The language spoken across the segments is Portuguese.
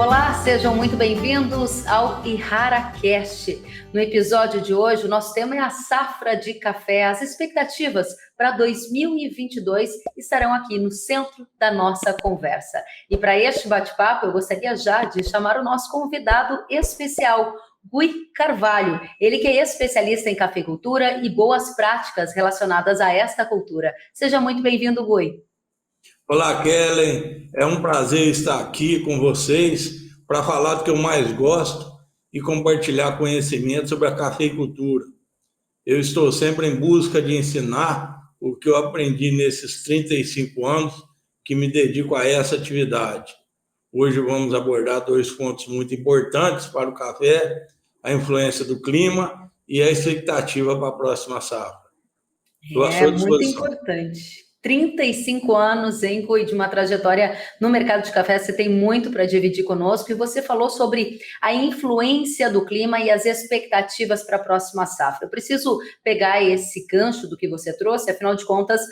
Olá, sejam muito bem-vindos ao IharaCast. No episódio de hoje, o nosso tema é a safra de café. As expectativas para 2022 estarão aqui no centro da nossa conversa. E para este bate-papo, eu gostaria já de chamar o nosso convidado especial, Gui Carvalho. Ele que é especialista em cafeicultura e boas práticas relacionadas a esta cultura. Seja muito bem-vindo, Gui. Olá, Kellen. É um prazer estar aqui com vocês para falar do que eu mais gosto e compartilhar conhecimento sobre a cafeicultura. Eu estou sempre em busca de ensinar o que eu aprendi nesses 35 anos que me dedico a essa atividade. Hoje vamos abordar dois pontos muito importantes para o café: a influência do clima e a expectativa para a próxima safra. Estou à sua disposição. Muito importante. 35 anos, hein, Gui, de uma trajetória no mercado de café, você tem muito para dividir conosco, e você falou sobre a influência do clima e as expectativas para a próxima safra. Eu preciso pegar esse gancho do que você trouxe, afinal de contas,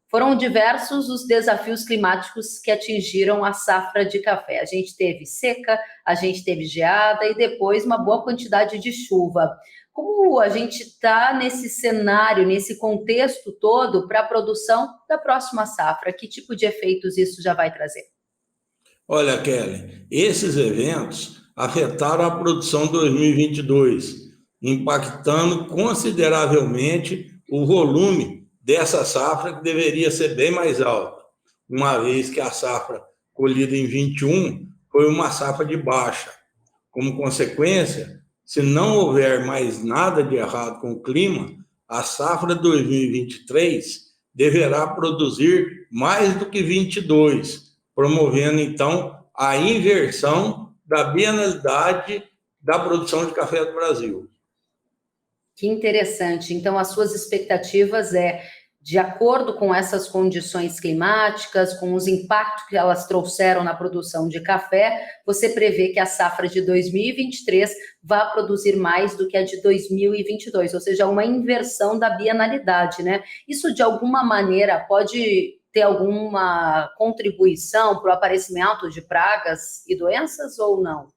foram diversos os desafios climáticos que atingiram a safra de café. A gente teve seca, a gente teve geada e depois uma boa quantidade de chuva. Como a gente está nesse cenário, nesse contexto todo para a produção da próxima safra? Que tipo de efeitos isso já vai trazer? Olha, Kelly, esses eventos afetaram a produção 2022, impactando consideravelmente o volume dessa safra, que deveria ser bem mais alta, uma vez que a safra colhida em 21 foi uma safra de baixa. Como consequência, se não houver mais nada de errado com o clima, a safra 2023 deverá produzir mais do que 22, promovendo, então, a inversão da bienalidade da produção de café do Brasil. Que interessante. Então, as suas expectativas de acordo com essas condições climáticas, com os impactos que elas trouxeram na produção de café, você prevê que a safra de 2023 vá produzir mais do que a de 2022, ou seja, uma inversão da bienalidade, né? Isso, de alguma maneira, pode ter alguma contribuição para o aparecimento de pragas e doenças ou não?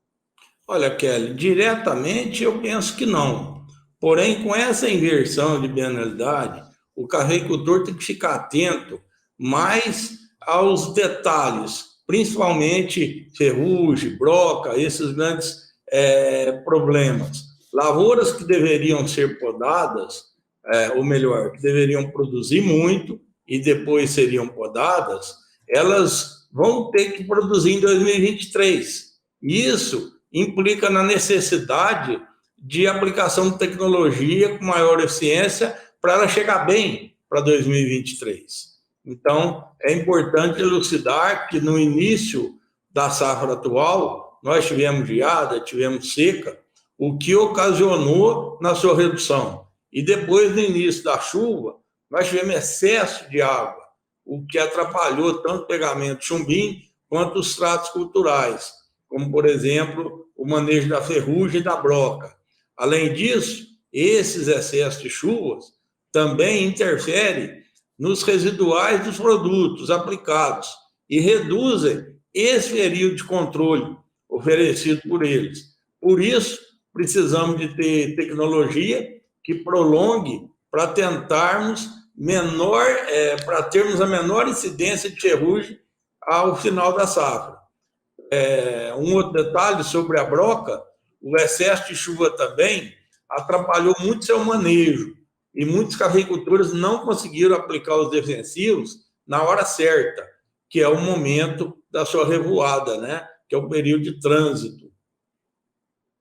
Olha, Kelly, diretamente eu penso que não. Porém, com essa inversão de bienalidade, o cafeicultor tem que ficar atento mais aos detalhes, principalmente ferrugem, broca, esses grandes problemas. Lavouras que deveriam ser podadas, ou melhor, que deveriam produzir muito e depois seriam podadas, elas vão ter que produzir em 2023. Isso implica na necessidade de aplicação de tecnologia com maior eficiência para ela chegar bem para 2023. Então, é importante elucidar que no início da safra atual, nós tivemos geada, tivemos seca, o que ocasionou na sua redução. E depois, no início da chuva, nós tivemos excesso de água, o que atrapalhou tanto o pegamento de chumbim quanto os tratos culturais, como, por exemplo, o manejo da ferrugem e da broca. Além disso, esses excessos de chuvas também interferem nos residuais dos produtos aplicados e reduzem esse período de controle oferecido por eles. Por isso, precisamos de ter tecnologia que prolongue para tentarmos para termos a menor incidência de ferrugem ao final da safra. Um outro detalhe sobre a broca: o excesso de chuva também atrapalhou muito seu manejo e muitos cafeicultores não conseguiram aplicar os defensivos na hora certa, que é o momento da sua revoada, né? Que é o período de trânsito.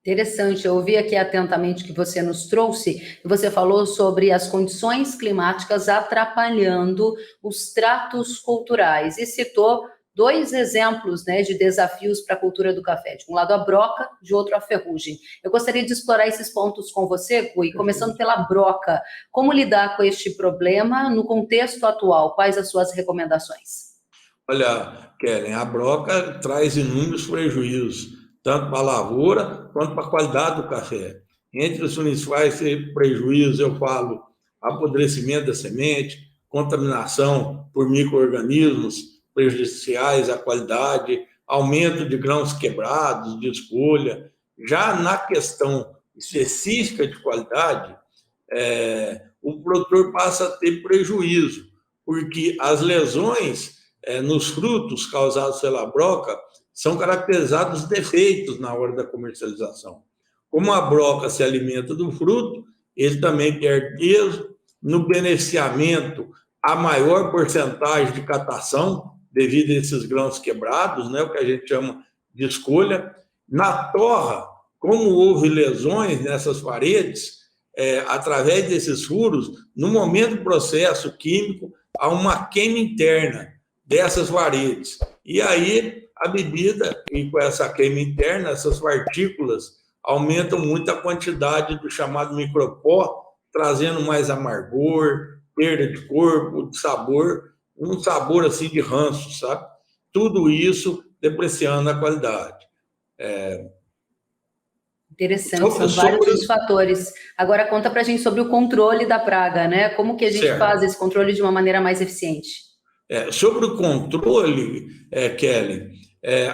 Interessante, eu ouvi aqui atentamente que você nos trouxe, e você falou sobre as condições climáticas atrapalhando os tratos culturais, e citou dois exemplos, né, de desafios para a cultura do café. De um lado a broca, de outro a ferrugem. Eu gostaria de explorar esses pontos com você, Gui, começando pela broca. Como lidar com este problema no contexto atual? Quais as suas recomendações? Olha, Kellen, a broca traz inúmeros prejuízos, tanto para a lavoura quanto para a qualidade do café. Entre os principais prejuízos, eu falo apodrecimento da semente, contaminação por micro-organismos prejudiciais à qualidade, aumento de grãos quebrados, de escolha. Já na questão específica de qualidade, o produtor passa a ter prejuízo, porque as lesões nos frutos causadas pela broca são caracterizados defeitos na hora da comercialização. Como a broca se alimenta do fruto, ele também perde peso. No beneficiamento, a maior porcentagem de catação, devido a esses grãos quebrados, né, o que a gente chama de escolha. Na torra, como houve lesões nessas paredes, através desses furos, no momento do processo químico, há uma queima interna dessas paredes. E aí, a bebida, e com essa queima interna, essas partículas aumentam muito a quantidade do chamado micropó, trazendo mais amargor, perda de corpo, de sabor, um sabor assim de ranço, sabe? Tudo isso depreciando a qualidade. Interessante, são vários os fatores. Agora conta para a gente sobre o controle da praga, né? Como que a gente faz esse controle de uma maneira mais eficiente? Sobre o controle, Kelly,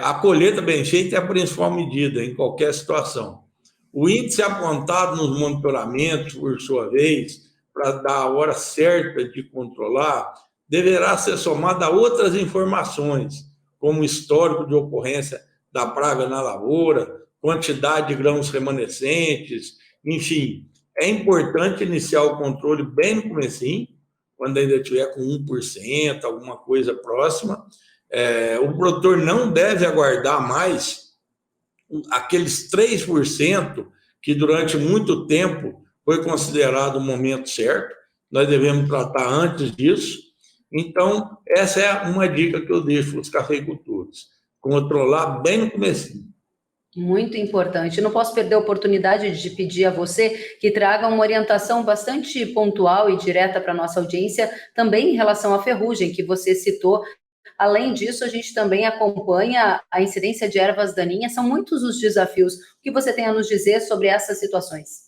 a colheita bem feita é a principal medida em qualquer situação. O índice apontado nos monitoramentos, por sua vez, para dar a hora certa de controlar, deverá ser somado a outras informações, como histórico de ocorrência da praga na lavoura, quantidade de grãos remanescentes, enfim. É importante iniciar o controle bem no comecinho, quando ainda estiver com 1%, alguma coisa próxima. O produtor não deve aguardar mais aqueles 3% que durante muito tempo foi considerado o momento certo. Nós devemos tratar antes disso. Então, essa é uma dica que eu deixo para os cafeicultores. Controlar bem no comecinho. Muito importante. Não posso perder a oportunidade de pedir a você que traga uma orientação bastante pontual e direta para a nossa audiência, também em relação à ferrugem, que você citou. Além disso, a gente também acompanha a incidência de ervas daninhas. São muitos os desafios. O que você tem a nos dizer sobre essas situações?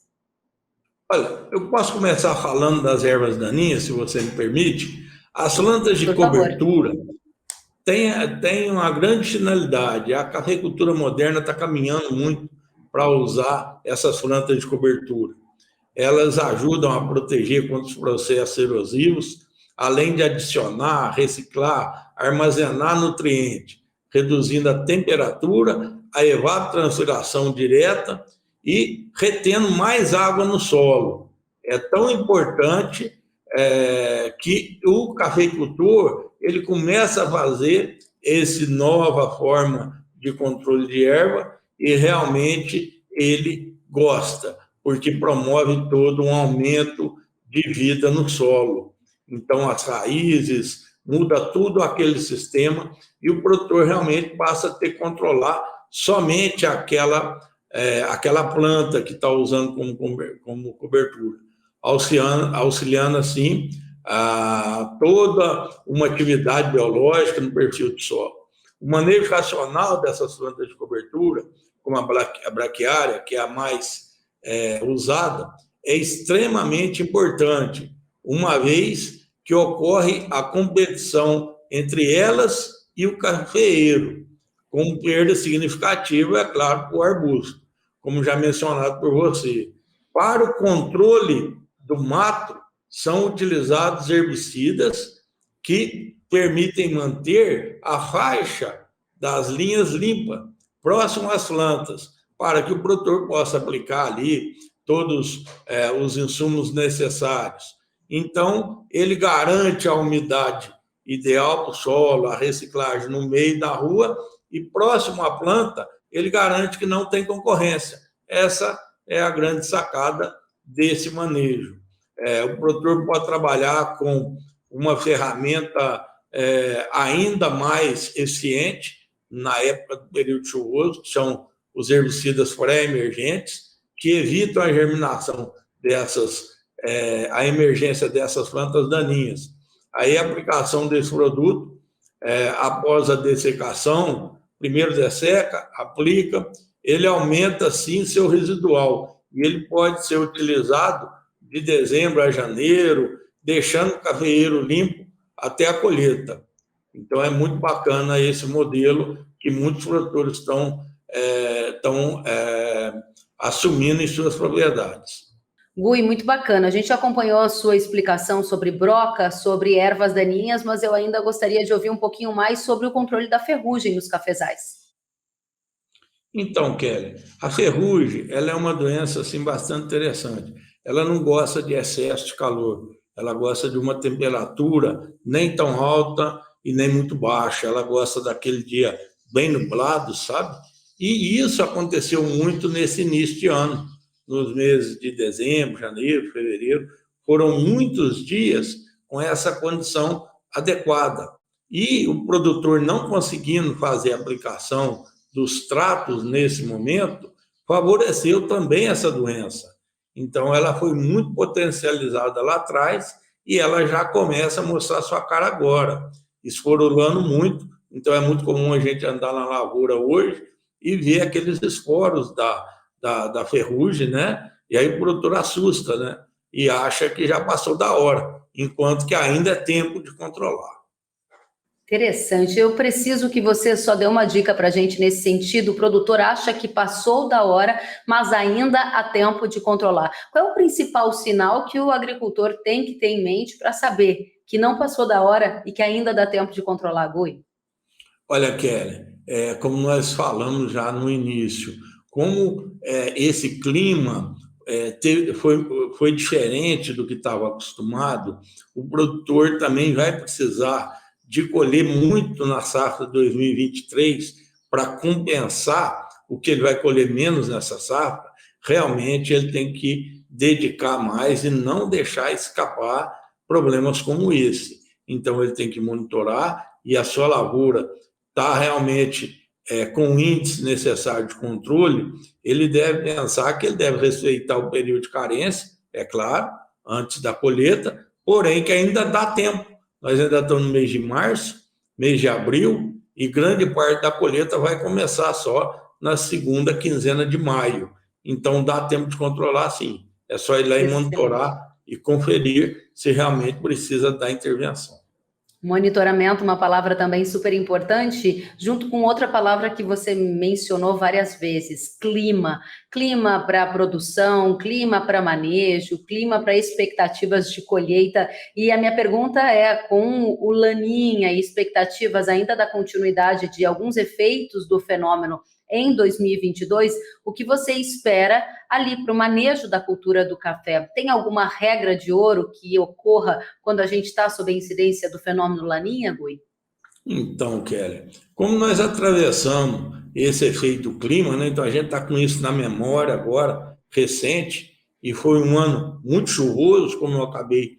Olha, eu posso começar falando das ervas daninhas, se você me permite. As plantas de cobertura tem uma grande finalidade. A cafeicultura moderna está caminhando muito para usar essas plantas de cobertura. Elas ajudam a proteger contra os processos erosivos, além de adicionar, reciclar, armazenar nutrientes, reduzindo a temperatura, a evapotranspiração direta e retendo mais água no solo. É tão importante que o cafeicultor ele começa a fazer essa nova forma de controle de erva e realmente ele gosta, porque promove todo um aumento de vida no solo. Então, as raízes, muda tudo aquele sistema e o produtor realmente passa a ter que controlar somente aquela planta que está usando como cobertura, auxiliando assim, toda uma atividade biológica no perfil do solo. O manejo racional dessas plantas de cobertura, como a braquiária, que é a mais usada, é extremamente importante, uma vez que ocorre a competição entre elas e o cafeeiro, com perda significativa, é claro, para o arbusto, como já mencionado por você. Para o controle do mato, são utilizados herbicidas que permitem manter a faixa das linhas limpa, próximo às plantas, para que o produtor possa aplicar ali todos os insumos necessários. Então, ele garante a umidade ideal para o solo, a reciclagem no meio da rua e próximo à planta, ele garante que não tem concorrência. Essa é a grande sacada desse manejo. O produtor pode trabalhar com uma ferramenta ainda mais eficiente na época do período chuvoso, que são os herbicidas pré-emergentes, que evitam a germinação a emergência dessas plantas daninhas. Aí a aplicação desse produto, após a dessecação, primeiro desseca, aplica, ele aumenta sim seu residual e ele pode ser utilizado de dezembro a janeiro, deixando o cafeeiro limpo até a colheita. Então, é muito bacana esse modelo que muitos produtores estão assumindo em suas propriedades. Gui, muito bacana. A gente acompanhou a sua explicação sobre broca, sobre ervas daninhas, mas eu ainda gostaria de ouvir um pouquinho mais sobre o controle da ferrugem nos cafezais. Então, Kelly, a ferrugem, ela é uma doença assim bastante interessante. Ela não gosta de excesso de calor. Ela gosta de uma temperatura nem tão alta e nem muito baixa. Ela gosta daquele dia bem nublado, sabe? E isso aconteceu muito nesse início de ano, nos meses de dezembro, janeiro, fevereiro. Foram muitos dias com essa condição adequada. E o produtor não conseguindo fazer a aplicação dos tratos nesse momento, favoreceu também essa doença. Então, ela foi muito potencializada lá atrás e ela já começa a mostrar sua cara agora, esforulando muito. Então, é muito comum a gente andar na lavoura hoje e ver aqueles esporos da ferrugem, né? E aí o produtor assusta, né? E acha que já passou da hora, enquanto que ainda é tempo de controlar. Interessante. Eu preciso que você só dê uma dica para a gente nesse sentido. O produtor acha que passou da hora, mas ainda há tempo de controlar. Qual é o principal sinal que o agricultor tem que ter em mente para saber que não passou da hora e que ainda dá tempo de controlar, Gui? Olha, Kelly, como nós falamos já no início, como esse clima foi diferente do que estava acostumado, o produtor também vai precisar de colher muito na safra 2023 para compensar o que ele vai colher menos nessa safra. Realmente ele tem que dedicar mais e não deixar escapar problemas como esse. Então ele tem que monitorar e a sua lavoura está realmente com o índice necessário de controle, ele deve pensar que ele deve respeitar o período de carência, é claro, antes da colheita, porém que ainda dá tempo. Nós ainda estamos no mês de março, mês de abril, e grande parte da colheita vai começar só na segunda quinzena de maio. Então, dá tempo de controlar, sim. É só ir lá e monitorar e conferir se realmente precisa da intervenção. Monitoramento, uma palavra também super importante, junto com outra palavra que você mencionou várias vezes, clima. Clima para produção, clima para manejo, clima para expectativas de colheita. E a minha pergunta é, com o Laninha e expectativas ainda da continuidade de alguns efeitos do fenômeno em 2022, o que você espera ali para o manejo da cultura do café? Tem alguma regra de ouro que ocorra quando a gente está sob a incidência do fenômeno Laninha, Gui? Então, Kelly, como nós atravessamos esse efeito clima, né? Então a gente está com isso na memória agora, recente, e foi um ano muito chuvoso, como eu acabei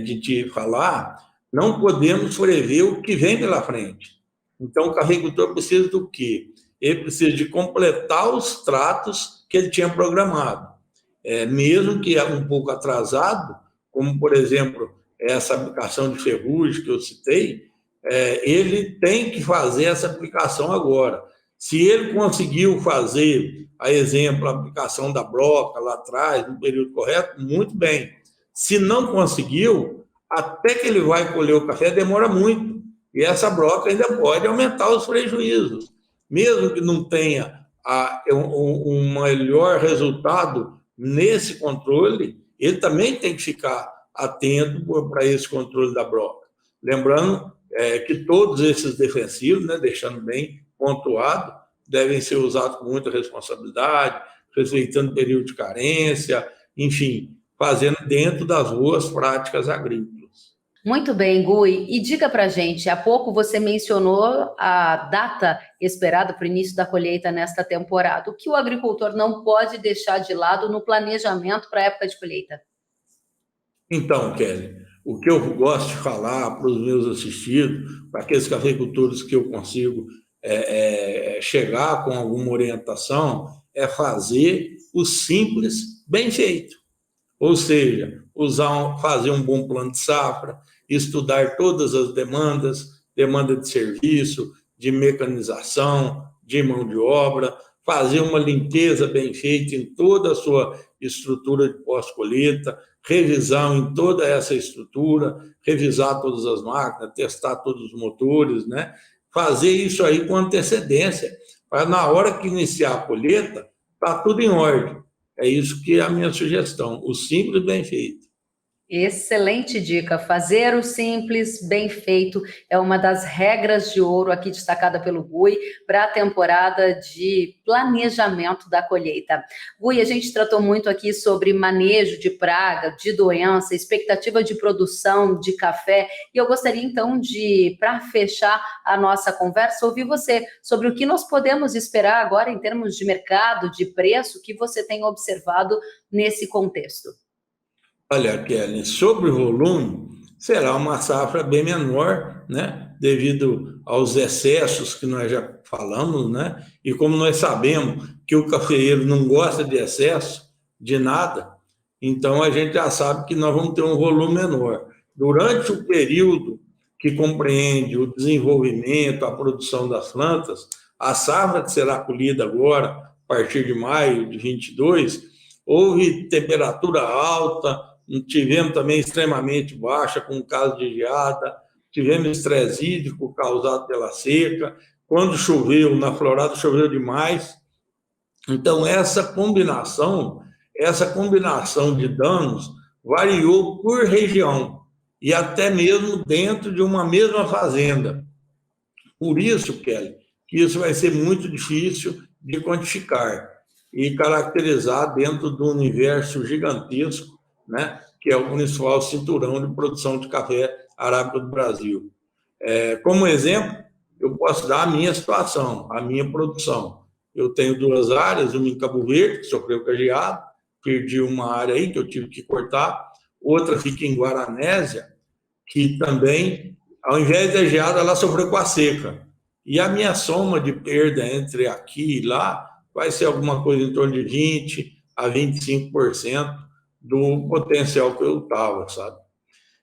de te falar, não podemos prever o que vem pela frente. Então, o agricultor precisa do quê? Ele precisa de completar os tratos que ele tinha programado. Mesmo que é um pouco atrasado, como, por exemplo, essa aplicação de ferrugem que eu citei, ele tem que fazer essa aplicação agora. Se ele conseguiu fazer, a exemplo, a aplicação da broca lá atrás, no período correto, muito bem. Se não conseguiu, até que ele vai colher o café, demora muito. E essa broca ainda pode aumentar os prejuízos. Mesmo que não tenha um melhor resultado nesse controle, ele também tem que ficar atento para esse controle da broca. Lembrando que todos esses defensivos, né, deixando bem pontuado, devem ser usados com muita responsabilidade, respeitando o período de carência, enfim, fazendo dentro das boas práticas agrícolas. Muito bem, Gui. E diga para a gente, há pouco você mencionou a data esperada para o início da colheita nesta temporada. O que o agricultor não pode deixar de lado no planejamento para a época de colheita? Então, Kelly, o que eu gosto de falar para os meus assistidos, para aqueles cafeicultores que eu consigo chegar com alguma orientação, é fazer o simples bem feito. Ou seja, fazer um bom plano de safra, estudar todas as demandas, demanda de serviço, de mecanização, de mão de obra, fazer uma limpeza bem feita em toda a sua estrutura de pós-colheita, revisão em toda essa estrutura, revisar todas as máquinas, testar todos os motores, né? Fazer isso aí com antecedência, para na hora que iniciar a colheita, tá tudo em ordem. É isso que é a minha sugestão, o simples bem feito. Excelente dica. Fazer o simples, bem feito, é uma das regras de ouro aqui destacada pelo Gui para a temporada de planejamento da colheita. Gui, a gente tratou muito aqui sobre manejo de praga, de doença, expectativa de produção de café, e eu gostaria então de, para fechar a nossa conversa, ouvir você sobre o que nós podemos esperar agora em termos de mercado, de preço, que você tem observado nesse contexto. Olha, Kelly, sobre o volume, será uma safra bem menor, né? Devido aos excessos que nós já falamos, né? E como nós sabemos que o cafeeiro não gosta de excesso, de nada, então a gente já sabe que nós vamos ter um volume menor. Durante o período que compreende o desenvolvimento, a produção das plantas, a safra que será colhida agora, a partir de maio de 22, houve temperatura alta, tivemos também extremamente baixa, com caso de geada, tivemos estresse hídrico causado pela seca, quando choveu, na florada choveu demais. Então, essa combinação de danos variou por região, e até mesmo dentro de uma mesma fazenda. Por isso, Kelly, que isso vai ser muito difícil de quantificar e caracterizar dentro do universo gigantesco, né, que é o municipal cinturão de produção de café arábica do Brasil. Como exemplo, eu posso dar a minha situação, a minha produção. Eu tenho 2 áreas, uma em Cabo Verde, que sofreu com geada, perdi uma área aí que eu tive que cortar, outra fica em Guaranésia, que também, ao invés da geada, ela sofreu com a seca. E a minha soma de perda entre aqui e lá vai ser alguma coisa em torno de 20% a 25% do potencial que eu estava, sabe?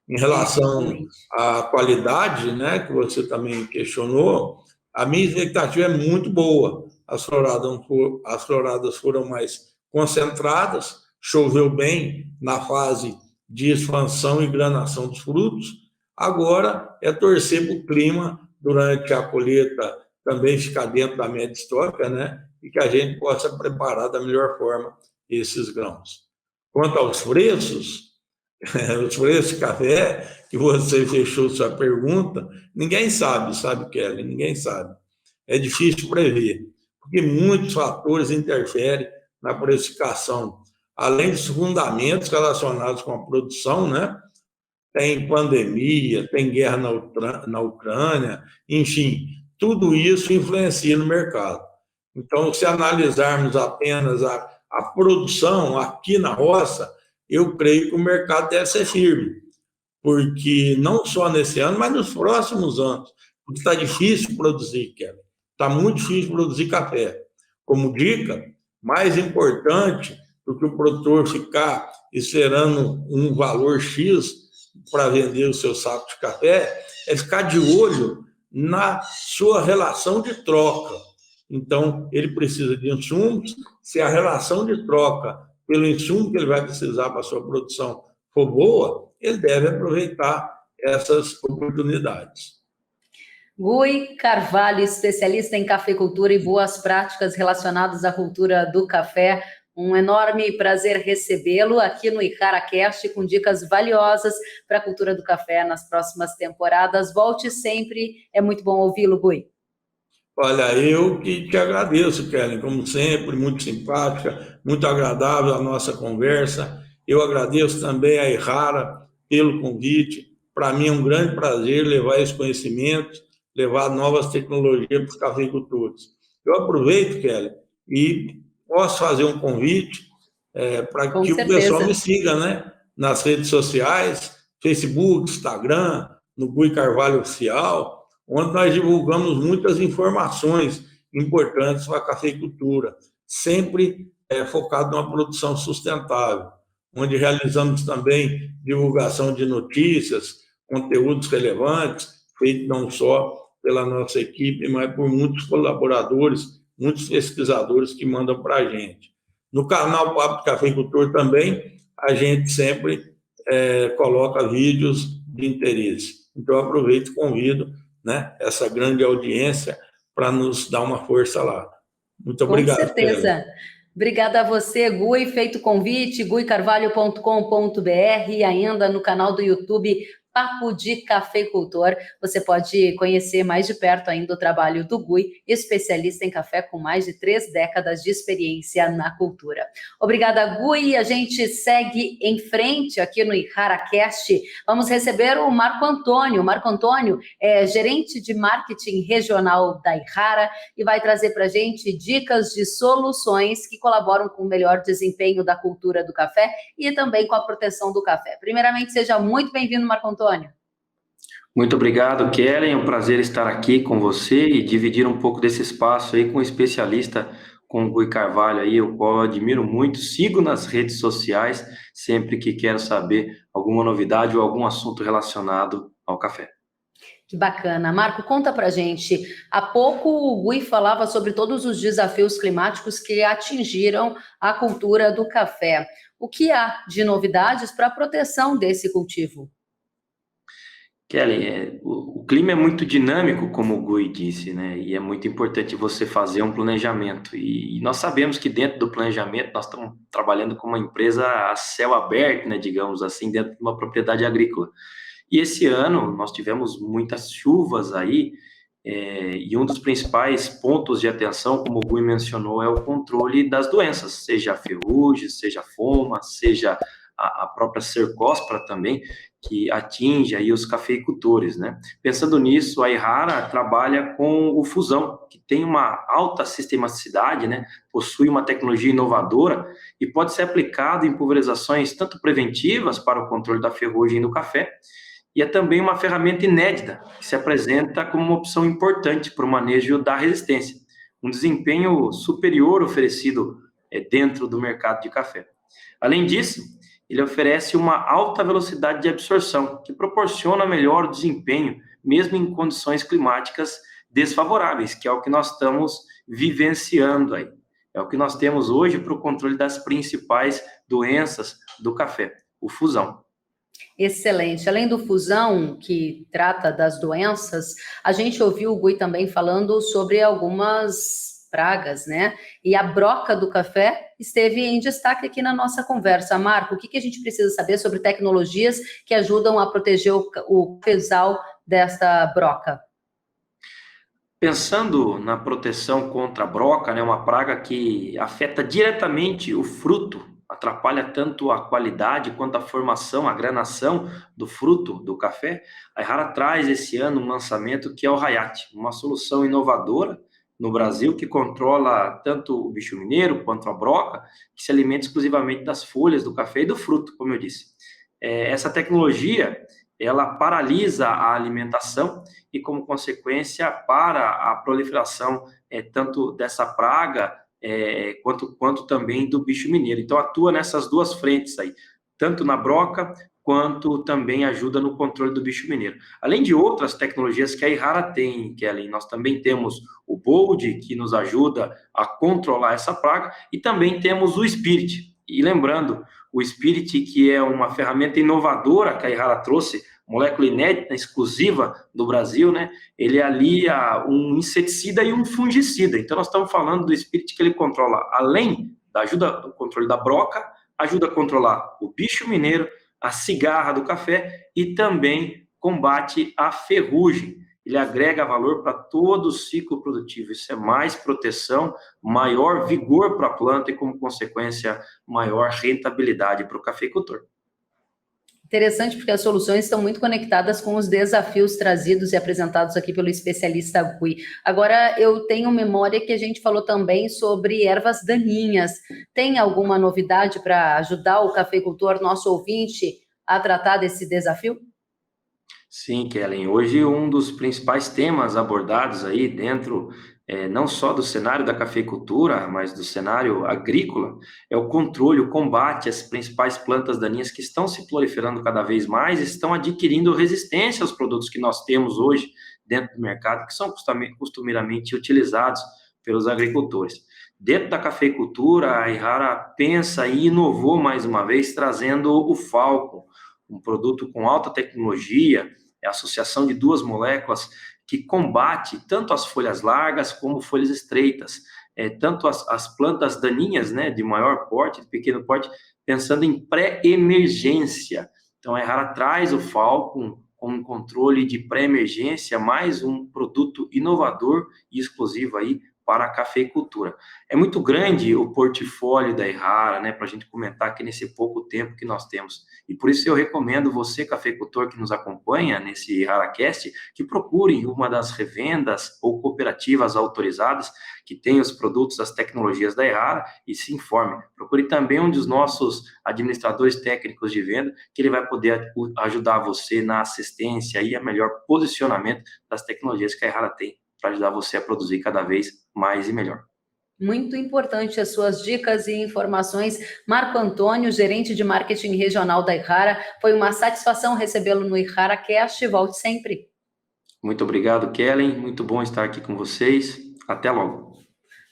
Em relação à qualidade, né, que você também questionou, a minha expectativa é muito boa. As floradas foram mais concentradas, choveu bem na fase de expansão e granação dos frutos. Agora é torcer para o clima durante a colheita também ficar dentro da média histórica, né, e que a gente possa preparar da melhor forma esses grãos. Quanto aos preços, os preços de café, que você fechou sua pergunta, ninguém sabe, Kelly? Ninguém sabe. É difícil prever, porque muitos fatores interferem na precificação. Além dos fundamentos relacionados com a produção, né? Tem pandemia, tem guerra na Ucrânia, enfim, tudo isso influencia no mercado. Então, se analisarmos apenas a produção aqui na roça, eu creio que o mercado deve ser firme, porque não só nesse ano, mas nos próximos anos, porque está difícil produzir, Kevin. Está muito difícil produzir café. Como dica, mais importante do que o produtor ficar esperando um valor X para vender o seu saco de café, é ficar de olho na sua relação de troca. Então, ele precisa de insumos. Se a relação de troca pelo insumo que ele vai precisar para a sua produção for boa, ele deve aproveitar essas oportunidades. Gui Carvalho, especialista em cafeicultura e boas práticas relacionadas à cultura do café. Um enorme prazer recebê-lo aqui no IcaraCast com dicas valiosas para a cultura do café nas próximas temporadas. Volte sempre, é muito bom ouvi-lo, Gui. Olha, eu que te agradeço, Kelly, como sempre, muito simpática, muito agradável a nossa conversa. Eu agradeço também a Errara pelo convite. Para mim é um grande prazer levar esse conhecimento, levar novas tecnologias para os cafeicultores. Eu aproveito, Kelly, e posso fazer um convite para que o pessoal me siga, né, nas redes sociais, Facebook, Instagram, no Gui Carvalho Oficial, onde nós divulgamos muitas informações importantes para a cafeicultura, sempre focado numa produção sustentável, onde realizamos também divulgação de notícias, conteúdos relevantes, feito não só pela nossa equipe, mas por muitos colaboradores, muitos pesquisadores que mandam para a gente. No canal Papo de Cafeicultor também, a gente sempre coloca vídeos de interesse. Então, eu aproveito e convido, né, essa grande audiência para nos dar uma força lá. Muito Com obrigado, Kelly. certeza. Obrigada a você, Gui. Feito o convite, guicarvalho.com.br, e ainda no canal do YouTube Papo de Cafeicultor. Você pode conhecer mais de perto ainda o trabalho do Gui, especialista em café com mais de 3 décadas de experiência na cultura. Obrigada, Gui. A gente segue em frente aqui no IharaCast. Vamos receber o Marco Antônio. Marco Antônio é gerente de marketing regional da Ihara e vai trazer para a gente dicas de soluções que colaboram com o melhor desempenho da cultura do café e também com a proteção do café. Primeiramente, seja muito bem-vindo, Marco Antônio. Muito obrigado, Kellen. É um prazer estar aqui com você e dividir um pouco desse espaço aí com o especialista, com o Gui Carvalho aí, o qual eu admiro muito. Sigo nas redes sociais sempre que quero saber alguma novidade ou algum assunto relacionado ao café. Que bacana. Marco, conta pra gente. Há pouco o Gui falava sobre todos os desafios climáticos que atingiram a cultura do café. O que há de novidades para a proteção desse cultivo? Kelly, o clima é muito dinâmico, como o Gui disse, né? E é muito importante você fazer um planejamento. E nós sabemos que dentro do planejamento nós estamos trabalhando com uma empresa a céu aberto, né? Digamos assim, dentro de uma propriedade agrícola. E esse ano nós tivemos muitas chuvas aí, e um dos principais pontos de atenção, como o Gui mencionou, é o controle das doenças, seja a ferrugem, seja a foma, seja a própria cercospora também, que atinge aí os cafeicultores, né? Pensando nisso, a Ihara trabalha com o fusão, que tem uma alta sistematicidade, né? Possui uma tecnologia inovadora e pode ser aplicado em pulverizações tanto preventivas para o controle da ferrugem no café, e é também uma ferramenta inédita, que se apresenta como uma opção importante para o manejo da resistência, um desempenho superior oferecido dentro do mercado de café. Além disso, ele oferece uma alta velocidade de absorção, que proporciona melhor desempenho, mesmo em condições climáticas desfavoráveis, que é o que nós estamos vivenciando aí. É o que nós temos hoje para o controle das principais doenças do café, o fusão. Excelente. Além do fusão, que trata das doenças, a gente ouviu o Gui também falando sobre algumas pragas, né? E a broca do café esteve em destaque aqui na nossa conversa. Marco, o que a gente precisa saber sobre tecnologias que ajudam a proteger o cafezal desta broca? Pensando na proteção contra a broca, né, uma praga que afeta diretamente o fruto, atrapalha tanto a qualidade quanto a formação, a granação do fruto do café, a Ihara traz esse ano um lançamento que é o Hayat, uma solução inovadora no Brasil que controla tanto o bicho mineiro quanto a broca, que se alimenta exclusivamente das folhas do café e do fruto, como eu disse. Essa tecnologia, ela paralisa a alimentação e, como consequência, para a proliferação tanto dessa praga quanto também do bicho mineiro. Então, atua nessas duas frentes aí, tanto na broca quanto também ajuda no controle do bicho mineiro. Além de outras tecnologias que a Ihara tem, Kelly, nós também temos o Bold, que nos ajuda a controlar essa praga, e também temos o Spirit. E lembrando, o Spirit, que é uma ferramenta inovadora que a Ihara trouxe, molécula inédita, exclusiva do Brasil, né? Ele alia um inseticida e um fungicida. Então, nós estamos falando do Spirit que ele controla, além da ajuda do controle da broca, ajuda a controlar o bicho mineiro, a cigarra do café e também combate a ferrugem. Ele agrega valor para todo o ciclo produtivo. Isso é mais proteção, maior vigor para a planta e, como consequência, maior rentabilidade para o cafeicultor. Interessante, porque as soluções estão muito conectadas com os desafios trazidos e apresentados aqui pelo especialista Gui. Agora, eu tenho memória que a gente falou também sobre ervas daninhas. Tem alguma novidade para ajudar o cafeicultor, nosso ouvinte, a tratar desse desafio? Sim, Kellen. Hoje, um dos principais temas abordados aí dentro não só do cenário da cafeicultura, mas do cenário agrícola, é o controle, o combate às principais plantas daninhas que estão se proliferando cada vez mais, estão adquirindo resistência aos produtos que nós temos hoje dentro do mercado, que são costumeiramente utilizados pelos agricultores. Dentro da cafeicultura, a Errara pensa e inovou mais uma vez, trazendo o Falcon, um produto com alta tecnologia, é a associação de duas moléculas que combate tanto as folhas largas como folhas estreitas, tanto as plantas daninhas, né, de maior porte, de pequeno porte, pensando em pré-emergência. Então, a Errara traz o Falcon com um controle de pré-emergência, mais um produto inovador e exclusivo aí para a cafeicultura. É muito grande o portfólio da Errara, né, para a gente comentar aqui nesse pouco tempo que nós temos. E por isso eu recomendo você, cafeicultor que nos acompanha nesse ErraraCast, que procure uma das revendas ou cooperativas autorizadas que tem os produtos, as tecnologias da Errara e se informe. Procure também um dos nossos administradores técnicos de venda, que ele vai poder ajudar você na assistência e a melhor posicionamento das tecnologias que a Errara tem para ajudar você a produzir cada vez mais e melhor. Muito importante as suas dicas e informações. Marco Antônio, gerente de marketing regional da Errara, foi uma satisfação recebê-lo no ErraraCast. Volte sempre. Muito obrigado, Kellen. Muito bom estar aqui com vocês. Até logo.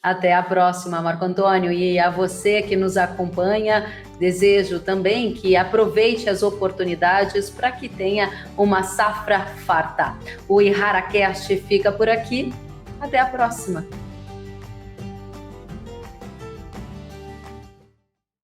Até a próxima, Marco Antônio. E a você que nos acompanha, desejo também que aproveite as oportunidades para que tenha uma safra farta. O ErraraCast fica por aqui. Até a próxima.